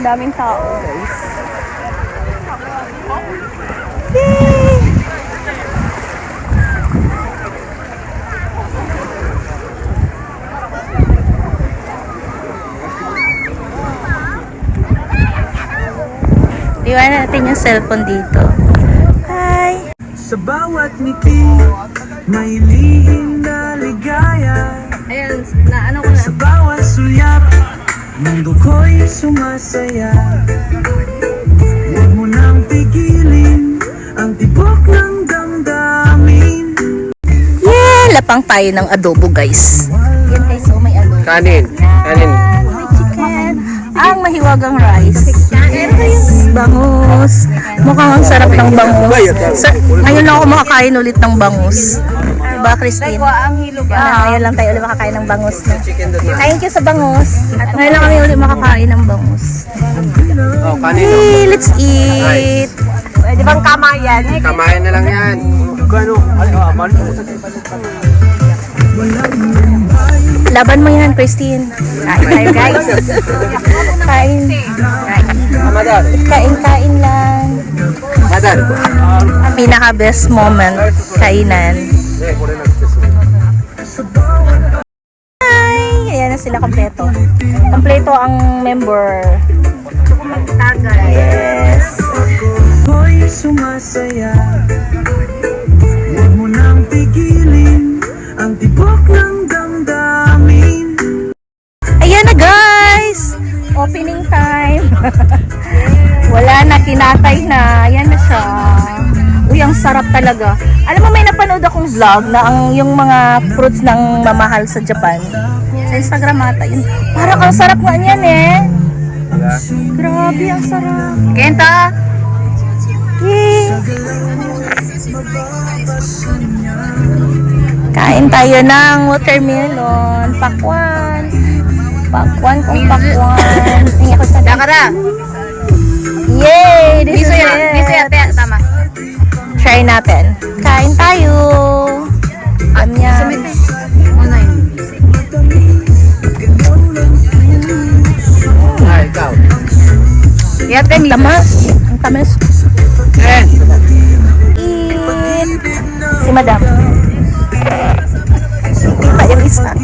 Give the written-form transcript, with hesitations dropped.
Daming tao, guys. Yay! Iwan natin yung cellphone dito. Hi! Sa bawat ngiti, may lihim na ligaya. Ayan, ano ko na. Sa bawat sulyap, mundo ko'y sumasaya. Huwag mo nang pigilin ang tibok ng damdamin. Yeah! Lapang tayo ng adobo, guys. Yan guys, so may adobo. Kanin. Kanin. May chicken. Ang mahiwagang rice. Bangus. Mukhang ang sarap ng bangus. Ngayon lang ako makakain ulit ng bangus. Diba, Christine? Ngayon lang tayo ulit makakain ng bangus. Thank you sa bangus. Ngayon lang kami ulit makakain ng bangus. Oh, kanin. Hey, let's eat. Pwede bang kamayan? Kamayan na lang yan. Laban mo yan, Christine. Kain tayo, guys. Kain. Madar. Kain lang. Madar. Pinaka-best moment, kainan. Hi! Ayan na sila, kompleto. Kompleto ang member. Yes. Ko'y sumasaya. Huwag mo nang pigilin ang tibok ng damdamin. Ayan na, guys! Opening time. Wala na, kinatay na. Ayan na siya. Uy, ang sarap talaga. Alam mo, may napanood akong vlog na yung mga fruits ng mamahal sa Japan. Sa Instagram ata yun. Parang ang sarap nga niyan eh. Grabe, ang sarap. Kenta! Yay! Kain tayo ng watermelon. Pakwan. Pakwan kung pakwan. Tingnan ko sa Dakara. Yay! This is it. Tama. Try natin. Kain tayo. Yum. Ay, ikaw. Ang tamas. Ang tamas. Eh. Eat. Si Madam. Ipa yung isa.